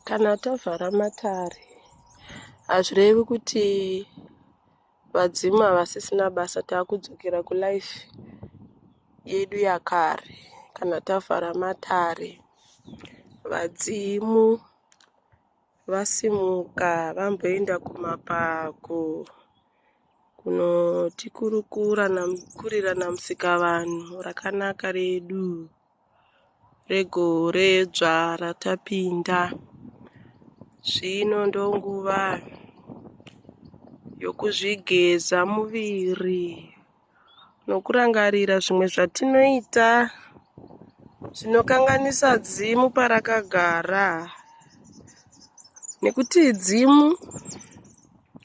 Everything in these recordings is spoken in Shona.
Kana tavhara matare, hazvirevi kuti vadzimu havasisina basa. Taakudzokera kulaifi yedu yakare. Kana tavhara matare, vadzimu vasimuka vamboenda kumapako kurira namusikavanhu rakanaka redu regore dzva ratapinda. Zvino ndonguva yokuzvigeza muviri nokurangarira zvimwe zvatinoita zvinokanganisa dzimu parakagara. Nekuti dzimu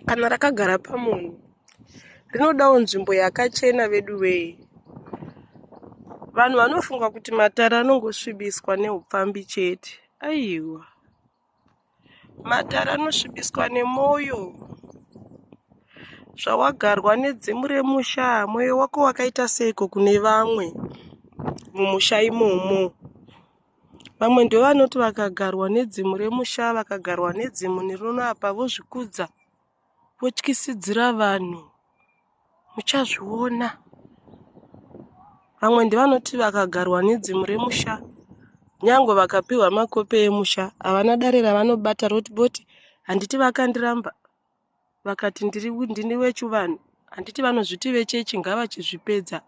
kana rakagara pamunhu rinodawo nzvimbo yakachena. Vedu wei, vanhu vanofunga kuti matare anongosvibiswa neupfambi chete. Aiwa, matare anosvibiswa nemwoyo. Zvawagarwa nedzimu remusha, mwoyo wako wakaita seiko kune vamwe mumusha imomo? Vamwe ndo vanoti vakagarwa nedzimu remusha, vakagarwa nedzimu neronapa, vozvikudza votyisidzira vanhu, muchazviona. Vamwe ndivanoti vakagarwa nedzimu remusha, nyangwe vakapiwa makope emusha, havana dare ravanobata rotiboti. Handiti vakandiramba vakati ndini wechivanhu, handiti vanozviti vechechi ngavachizvipedza.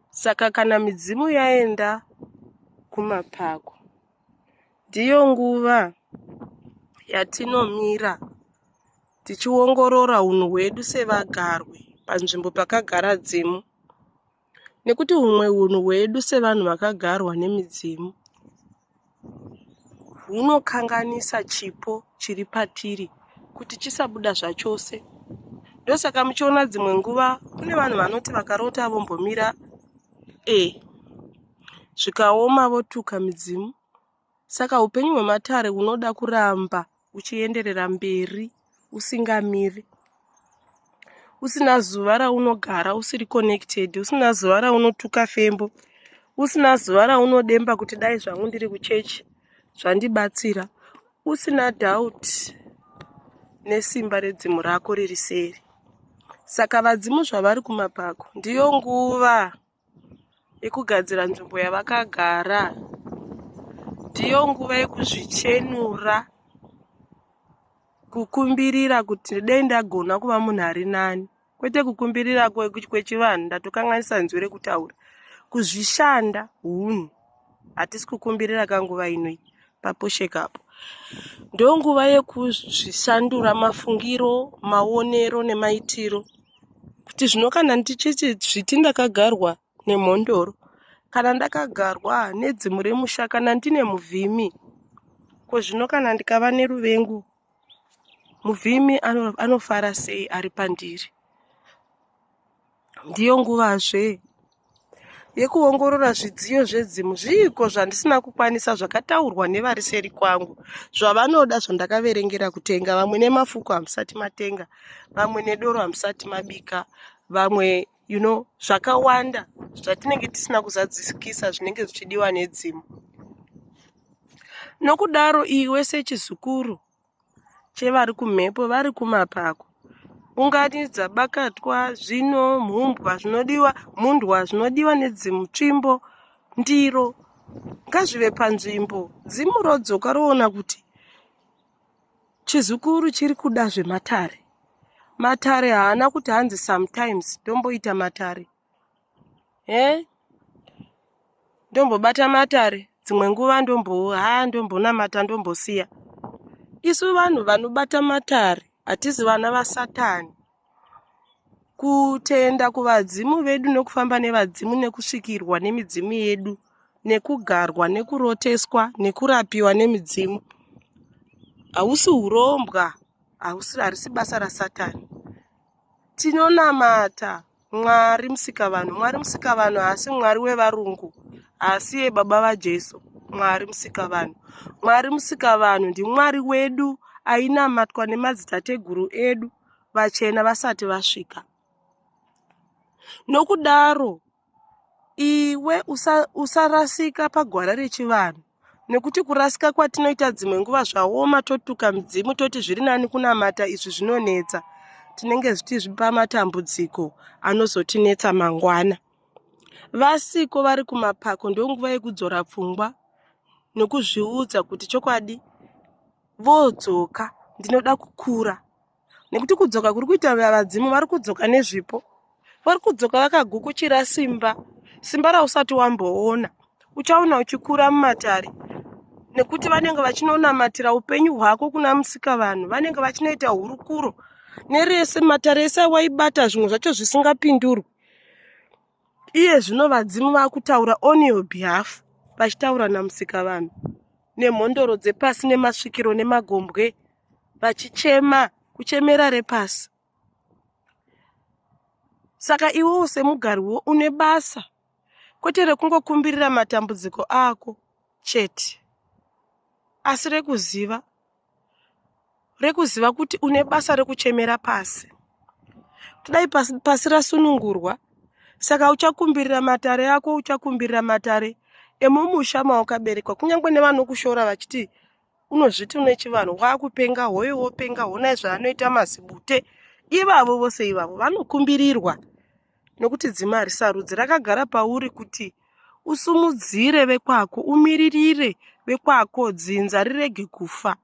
Saka kana midzimu yaenda kumapako, ndiyo nguva yatinomira tichiongorora unhu hwedu sevagarwe panzvimbo pakagara dzimu. Nekuti humwe unhu hwedu sevanhu vakagarwa nemidzimu hunokanganisa chipo chiri patiri kuti chisabuda zvachose. Ndosaka muchiona dzimwe nguva kune vanhu vanoti vakarota vombomira zvikaoma votuka midzimu. Saka upenyu hwematare hunoda kuramba uchienderera mberi usingamiri, usina zuva raunogara usiri connected, usina zuva raunotuka fembo, usina zuva raunodemba kuti dai zvangu ndiri kuchechi zvandibatsira, usina doubt nesimba redzimu rako riri seri. Saka vadzimu zvavari kumapako, ndiyo nguva yekugadzira nzvimbo yavakagara, ndiyo nguva yekuzvichenura, kukumbirira kuti dai ndagona kuva munhu ari nani, kwete kukumbirira kwechivanhu. Ndatokanganisa nzwi rekutaura, kuzvishanda hunhu. Hatisi kukumbirira kanguva inoi paposhekapo. Ndo nguva yekuzvishandura mafungiro, maonero nemaitiro. Kuti zvino kana ndichiti zviti ndakagarwa nemhondoro, kana ndakagarwa nedzimu remusha, kana ndine muvhimi, ko zvino kana ndikava neruvengo, muvhimi anofara sei ari pandiri? Ndiyo nguvazve yekuongorora zvidziyo zvedzimu. Zviko zvandisina kukwanisa zvakataurwa nevari seri kwangu, zvavanoda zvandakaverengera kutenga. Vamwe nemafuko hamusati matenga, vamwe nedoro hamusati mabika, vamwe zvakawanda zvatinenge tisina kuzadzikisa zvinenge zvichidiwa nedzimu. Nokudaro iwe sechizukuru chevari kumhepo vari kumapako, unganidza bakatwa, zvino mhumbwa zvinodiwa, mundwa zvinodiwa nedzimu, tsvimbo, ndiro, ngazvive panzvimbo. Dzimu rodzoka roona kuti chizukuru chiri kuda zvematare. Matare haana kuti hanzi sometimes ndomboita matare, ndombobata matare, dzimwe nguva ndombonamata, ndombosiya. Isu vanhu vanobata matare hatisi vana vasatani. Kutenda kuvadzimu vedu nekufamba nevadzimu nekusvikirwa nemidzimu yedu, nekugarwa, nekuroteswa, nekurapiwa nemidzimu, hausi urombwa, harisi basa rasatani. Tinonamata Mwari musikavanhu. Mwari musikavanhu haasi Mwari wevarungu, haasi baba vaJesu. Mwari musikavanhu. Mwari musikavanhu ndiMwari wedu ainamatwa nemadzitateguru edu vachena vasati vasvika. Nokudaro iwe usarasika pagwara rechivanhu nekuti kurasika kwatinoita dzimwe nguva zvaoma, totuka midzimu toti zviri nani kunamata, izvi zvinonetsa. Tinenge zvichizvipa matambudziko anozotinetsa mangwana. Vasiko vari kumapako ndonguva yekudzora pfungwa nokuzviudza kuti chokwadi vodzoka, ndinoda kukura. Nekuti kudzoka kuri kuita vadzimu vari kudzoka nezvipo. Vari kudzoka vakagukuchira simba rausati wamboona. Uchaona uchikura mumatare. Nekuti vanenge vachinonamatira upenyu hwako kuna musika vanhu. Vanenge vachinoita hurukuro. Nerese matare ese waibata zvimwe zvacho zvisingapindurwi. Iye zvino vadzimu vakutaura on your behalf. Vachitaura namusika vanhu. Nemhondoro dzepasi nemasvikiro nemagombwe. Vachichema, kuchemera repasi. Saka iwewo semugariwo une basa. Kwete rekungokumbirira matambudziko ako chete. Asi rekuziva kuti une basa rekuchemera pasi. Tudai pasi rasunungurwa. Saka uchakumbirira matare yako, uchakumbirira matare emumusha mawakaberekwa. Kunyangwe nevanokushora vachiti unozviti une chivanhu, wakupenga, hoyo wopenga, hona zvaanoita mazibute. Ivavo vose ivavo vanokumbirirwa. Nokuti dzima harisarudzi, rakagara pauri kuti usumudzire vekwako, umiririre vekwako, dzinza rirege kufa.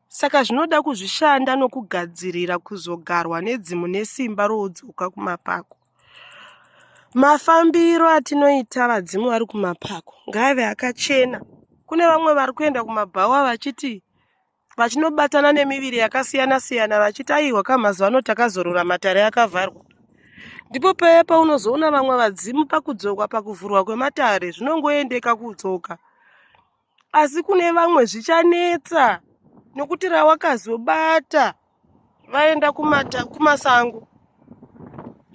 Saka zvinoda kuzvishanda nokugadzirira kuzogarwa nedzimu nesimba roudzoka kumapako. Mafambiro atinoita vadzimu vari kumapako ngave akachena. Kune vamwe vari kuenda kumabhawa vachiti vachinobatana nemiviri yakasiyana siyana vachiti aiwa kamazuva ano takazorora matare akavharwa. Ndipo paya paunozoona vamwe vadzimu pakudzokwa pakuvhurwa kwematare zvinongoendeka kudzoka. Asi kune vamwe zvichanetsa nokuti rawakazobata vaenda kumasango.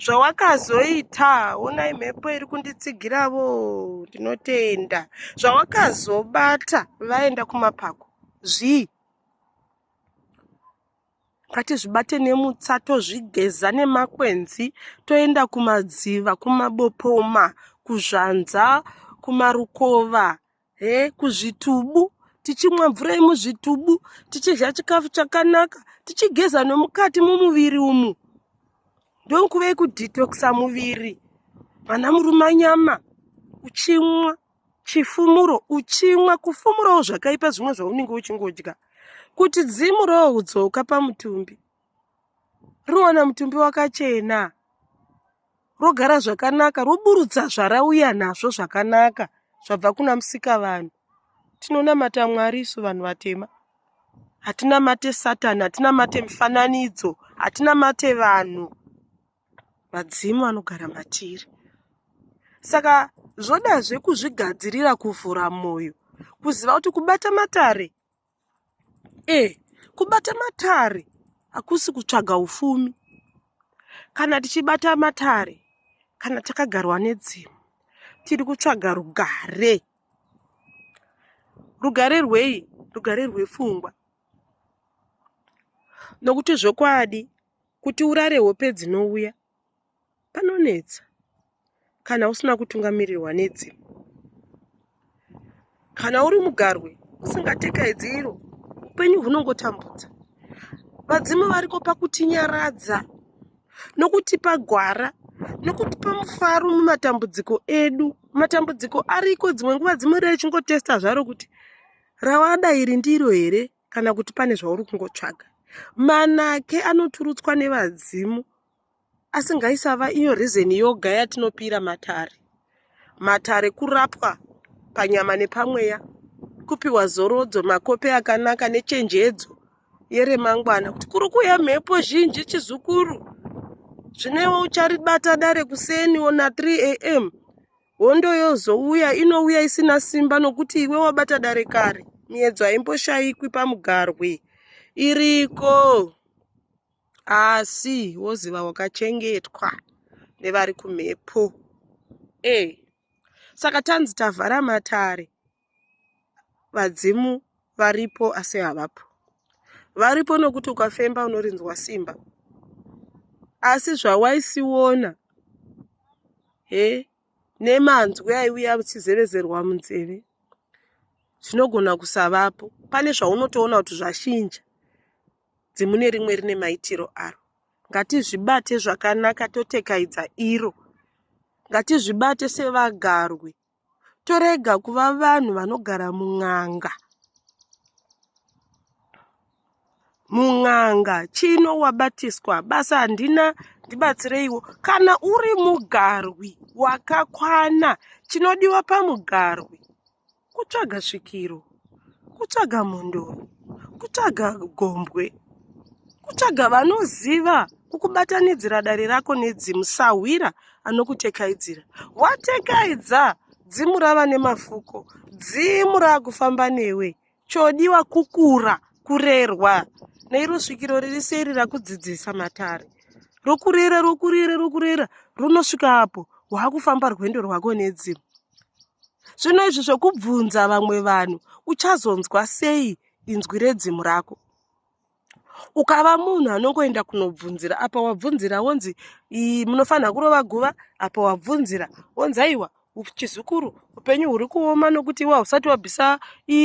Zvawakazoita, onai mhepo iri kunditsigiravo, ndinotenda. Zvawakazobata vaenda kumapako. Ngatizvibate nemutsato, zvigeza nemakwenzi, toenda kumadziva, kumabopoma, kuzvanza, kumarukova, kuzvitubu, tichimwa mvura yemuzvitubu, tichidya chikafu chakanaka, tichigeza nomukati mumuviri umu. Ndokuve kudhitokisa muviri. Vana murumanyama, uchimwa, chifumuro, uchimwa, kufumurawo zvakaipa zvimwe zvaunenge uchingodya. Kuti dzimu roudzoka pamutumbi. Ruona mutumbi wakachena. Rogara zvakanaka, roburutsa zvarauya nazvo zvakanaka. Zvabva kuna musika vanhu. Tinonamata Mwari isu vanhu vatema. Hatinamate Satani, hatinamate mifananidzo, hatinamate vanhu. Vadzimu vanogara matiri. Saka zvodazve kuzvigadzirira kuvhura moyo. Kuziva kuti kubata matare. Kubata matare hakusi kutsvaga ufumi. Kana tichibata matare, kana takagarwa nedzimu, tiri kutsvaga rugare. Rugare rwei? Rugare rwepfungwa. Nokuti zvokwadi kuti urare hope dzinouya panonetsa kana usina kutungamirirwa nedzimu. Kana uri mugarwe usingatekedzei iro, upenyu hunongotambudza. Vadzimu variko pakutinyaradza, nokutipa gwara, nokutipa mufaro mumatambudziko edu. Matambudziko ariko dzimwe nguva dzimwe rechingotesta zvaro kuti rawada iri ndiro here kana kuti pane zvauri kungotsvaga. Manake anoturutswa nevadzimu. Asi ngaisava iyo rizeni yoga yatinopira matare. Matare kurapwa panyama nepamweya. Kupiwa zorodzo, makope akanaka nechenjedzo yeremangwana. Kuti kuri kuya mhepo zhinji chizukuru. Zvinewo ucharibata dare kuseni ona 3 am. Hondo yozouya inouya isina simba nokuti iwe wabata dare kare. Miedzo haimboshaikwi pamugarwe. Iriko. Asi woziva wakachengetwa nevari kumhepo. Saka tanzi tavhara matare. Vadzimu varipo asi havapo. Varipo nokuti ukafemba unorinzwa simba. Asi zvawaisiona nemanzwi aiuya uchizevezerwa munzeve, zvinogona kusavapo. Pane zvaunotoona kuti zvashinja. Dzimu nerimwe rine maitiro aro. Ngatizvibate zvakanaka totekaidza iro. Ngatizvibate sevagarwi. Torega kuva vanhu vanogara mun'anga. Mun'anga chino wabatiswa basa handina ndibatsireiwo. Kana uri mugarwi wakakwana, chinodiwa pamugarwi kutsvaga svikiro, kutsvaga mundoro, kutsvaga gombwe, kutsvaga vanoziva kukubatanidzira dare rako nedzimu. Sahwira anokutekaidzira. Watekaidza dzimu rava nemafuko, dzimu rakufamba newe. Chodiwa kukura, kurerwa. Neiro svikiro riri seri rakudzidzisa matare. Rokurera runosvika apo wakufamba rwendo rwako nedzimu. Zvino izvi zvokubvunza vamwe vanhu, uchazonzwa sei inzwi redzimu rako? Ukava munhu anongoenda kunobvunzira, apa wabvunzira wonzi munofanira kurova guva, apa wabvunzira wonzi aiwa chizukuru upenyu huri kuoma nokuti iwa usati wabvisa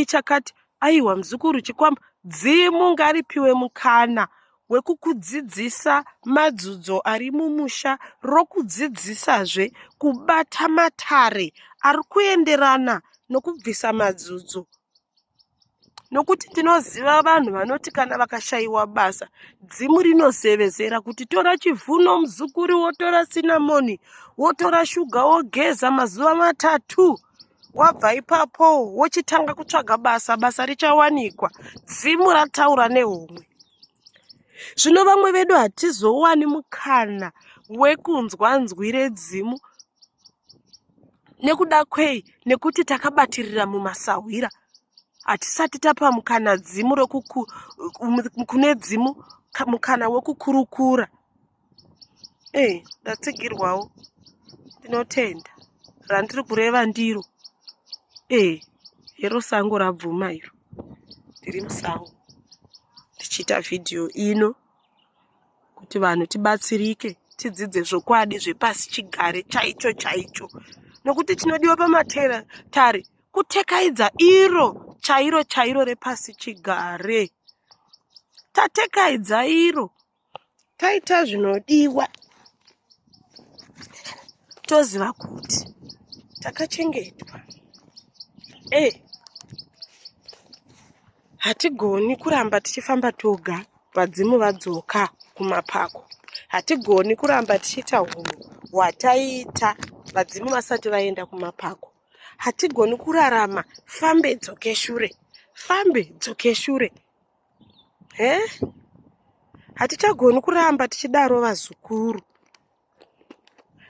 chakati. Aiwa muzukuru chikwamba. Dzimu ngaripiwe mukana wekukudzidzisa madzudzo ari mumusha, rokudzidzisazve kubata matare ari kuenderana nokubvisa madzudzo. Nokuti ndinoziva vanhu vanoti kana vakashayiwa basa, dzimu rinozevezera kuti tora chivuno muzukuru, wotora sinamoni, wotora shuga, wogeza mazuva 3. Wabva ipapo wochitanga kutsvaga basa richawanikwa. Dzimu rataura nehomwe. Zvino vamwe vedu hatizowani mukana wekunzwa nzwi redzimu. Nekuda kwei? Nekuti takabatirira mumasahwira. Hatisati tapa mukana dzimu kune dzimu mukana wekukurukura. Ndatsigirwawo. Ndinotenda. Randiri kureva ndiro. Hero sango rabvuma iro. Ndiri musango. Ndichita vhidhiyo ino kuti vanhu tibatsirike, tidzidze zvokwadi zvepasi chigare chaicho. Nokuti chinodiwa pamatare kutekaidza iro chairo repasi chigare. Tatekaidza iro, taita zvinodiwa, toziva kuti takachengetwa. Hatigoni kuramba tichifamba toga vadzimu vadzoka kumapako. Hatigoni kuramba tichiita hunhu hwataita vadzimu vasati vaenda kumapako. Hatigoni kurarama fambe dzoke shure. Hatichagoni kuramba tichidaro vazukuru.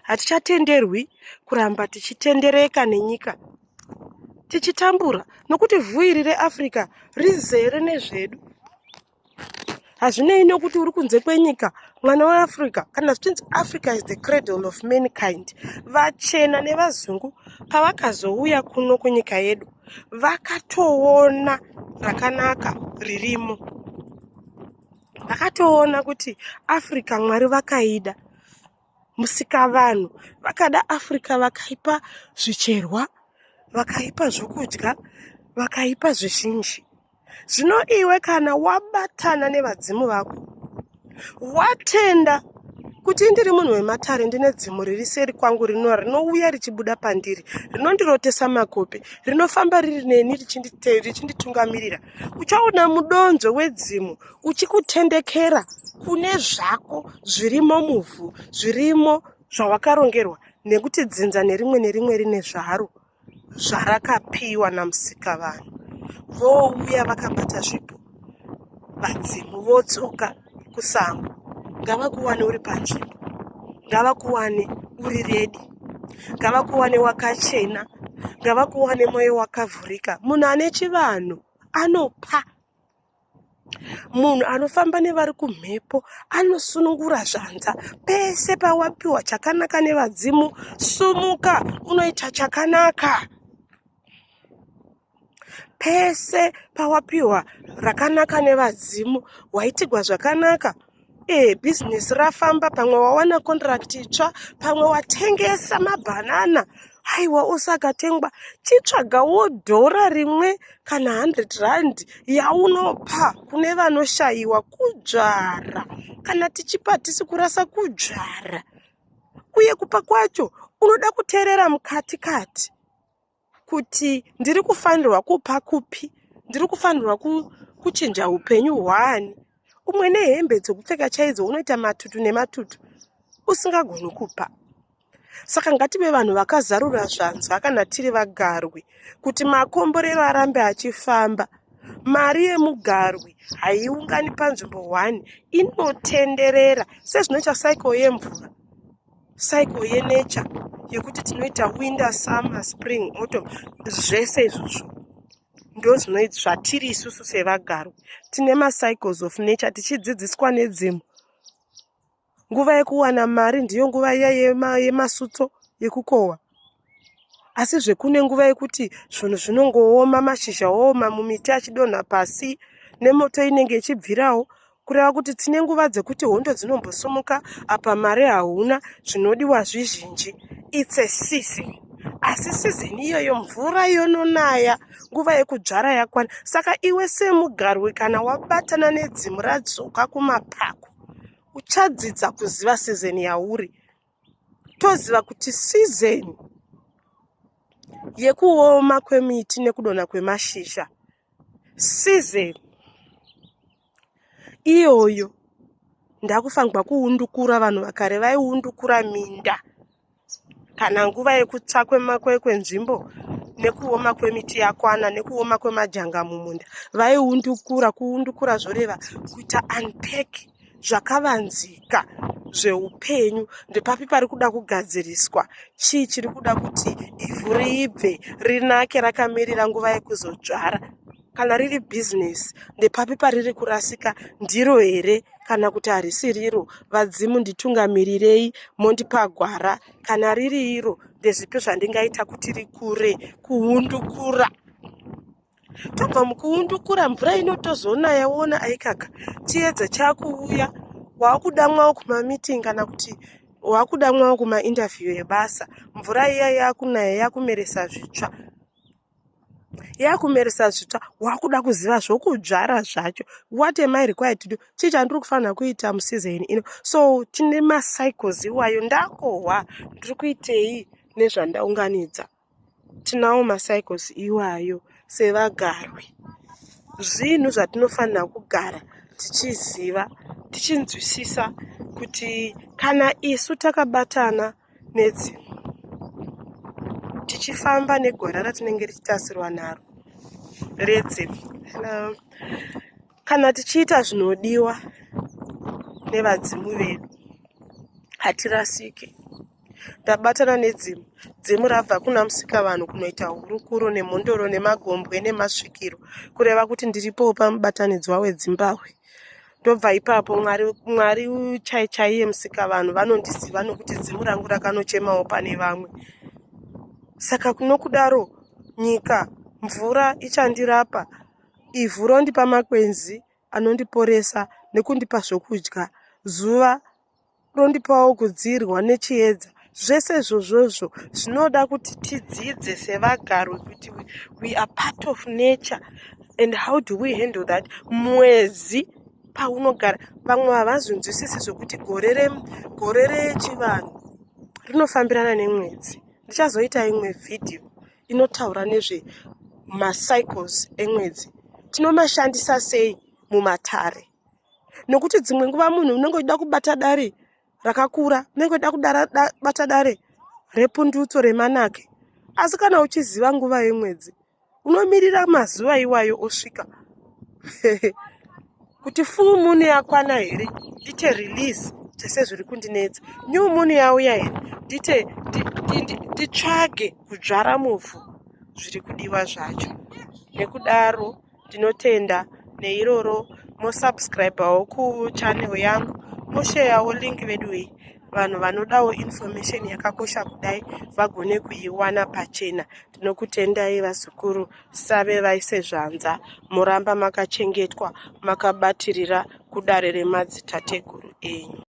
Hatichatenderwi kuramba tichitendereka nenyika tichitambura, nokuti vhuiri reAfrica rizere nezvedu. Hazvinei nokuti uri kunze kwenyika, mwana weAfrica. Kana zvichinzi Africa is the cradle of mankind. Vachena nevazungu pavakazouya kuno kunyika yedu, vakatoona rakanaka ririmo. Vakatoona kuti Africa Mwari vakaida. Musika vanhu vakada Africa, vakaipa zvicherwa, vakaipa zvokudya, vakaipa zvizhinji. Zvino iwe kana wabatana nevadzimu vako, watenda kuti ndiri munhu wematare, ndine dzimu riri seri kwangu rinouya richibuda pandiri, rinondirotesa makope, rinofamba riri neni richinditungamirira. Uchaona mudonzvo wedzimu uchikutendekera kune zvako zvirimo muvhu, zvirimo zvawakarongerwa, nekuti dzinza nerimwe rine zvaro zvarakapiwa namusika vanhu. Vouya vakabata zvipo, vadzimu vodzoka kusango. Ngavakuwane uri panzvimbo, ngavakuwane uri redi, ngavakuwane wakachena, ngavakuwane mwoyo wakavhurika. Munhu ane chivanhu anopa. Munhu anofamba nevari kumhepo anosunungura zvanza. Pese pawapiwa chakanaka nevadzimu, sumuka unoita chakanaka. Pese pawapiwa rakanaka nevadzimu, waitigwa zvakanaka. Business rafamba, pamwe wawana contract itsva, pamwe watengesa mabhanana, haiwa usakatengwa chitsvagawo dhora rimwe kana 100 rand yaunopa kune vanoshayiwa kudzvara. Kana tichipa tisi kurasa kudzvara. Uye kupa kwacho unoda kuteerera mukatikati kuti ndiri kufanirwa kupa kupi, ndiri kufanirwa kuchinja upenyu hwaani. Umwe nehembe dzokupfeka chaidzo unoita matutu nematutu usingagoni kupa. Saka ngative vanhu vakazarura zvanzwa kana tiri vagarwi kuti makomborero arambe achifamba. Mari yemugarwi haiungani panzvimbo 1, inotenderera sezvinoita cycle yemvura, cycle yenature yekuti tinoita winter, summer, spring, autumn. Zvese izvozvo ndo zvatiri isusu sevagarwi. Tine macycles of nature tichidzidziswa nedzimu. Nguva yekuwana mari ndiyo nguva iya yemasutso yekukohwa. Asi zvekune nguva yekuti zvinhu zvinongooma, mashizha ooma, mumiti achidonha pasi, nemoto inenge ichibvirawo, kureva kuti tine nguva dzekuti hondo dzinombosumuka apa mari hauna, zvinodiwa zvizhinji. It's a season. Asi season iyoyo mvura yononaya, nguva yekudzvara yakwana. Saka iwe semugarwi kana wabatana nedzimu radzoka kumapako, uchadzidza kuziva season yauri. Toziva kuti season yekuoma kwemiti nekudonha kwemashizha, season iyoyo ndakufanirwa kuundukura. Vanhu vakare vaiundukura minda kana nguva yekutsva kwenzvimbo nekuoma kwemiti yakwana nekuoma kwemajanga mumunda. Vaiundukura. Kuundukura zvoreva kuita unpack zvakavanzika zveupenyu. Ndepapi pari kuda kugadziriswa, chii chiri kuda kuti ivhu riibve rinake rakamirira nguva yekuzodzvara. Kana riri bhizinesi, ndepapi pariri kurasika, ndiro here kana kuti harisi riro. Vadzimu nditungamirirei, mondipa gwara. Kana riri iro, ndezvipi zvandingaita kuti rikure. Kuundukura. Tobva mukuundukura, mvura inotozoona yaona aikaka, chiedza chakuuya, wakudamwawo kumamitingi kana kuti wakudamwawo kumainterview ebasa. Mvura iya yakunaya yakumeresa zvitsva. Yakumeresa zvitsva, wakuda kuziva zvokudzvara zvacho. What am I required to do? Chii chandiri kufanira kuita musizeni ino. So tine macycles iwayo. Ndakohwa ndiri kuitei nezvandaunganidza. Tinawo macycles iwayo sevagarwi. Zvinhu zvatinofanira kugara tichiziva, tichinzwisisa kuti kana isu takabatana nedzimu, tichifamba negwara ratinenge richitasirwa naro redzimu, kana tichiita zvinodiwa nevadzimu vedu, hatirasike. Tabatana nedzimu, dzimu rabva kuna musikavanhu kunoita hurukuro nemhondoro nemagombwe nemasvikiro, kureva kuti ndiripo pamubatanidzwa weZimbabwe. Ndobva ipapo Mwari chaiye musikavanhu vanondiziva nokuti dzimu rangu rakanochemawo pane vamwe. Saka kunokudaro nyika, mvura ichandirapa, ivhu rondipa makwenzi anondiporesa nekundipa zvokudya, zuva rondipawo kudzirwa nechiedza. Zvese izvozvozvo zvinoda kuti tidzidze sevagarwi kuti we are part of nature and how do we handle that. Mwezi paunogara, vamwe havazvinzwisisi zvokuti gore rechivanhu rinofambirana nemwedzi. Ndichazoita imwe vhidhiyo inotaura nezve macycles emwedzi. Tinomashandisa sei mumatare? Nokuti dzimwe nguva munhu unenge uchida kubata dare rakakura, unenge uchida kubata dare repundutso remanake. Asi kana uchiziva nguva yemwedzi, unomirira mazuva iwayo osvika. Kuti full moon yakwana here, ndite release zvese zviri kundinetsa. New moon yauya here, ndite nditsvage kudzvara muvhu zviri kudiwa zvacho. Nekudaro ndinotenda neiroro. Mosubscribewo kuchannel yangu, mosharewo link vedu. Vanhu vanodawo information yakakosha kudai vagone kuiwana pachena. Tinokutendai vazukuru, save vaise zvanza, muramba makachengetwa, makabatirira kudare remadzitateguru enyu.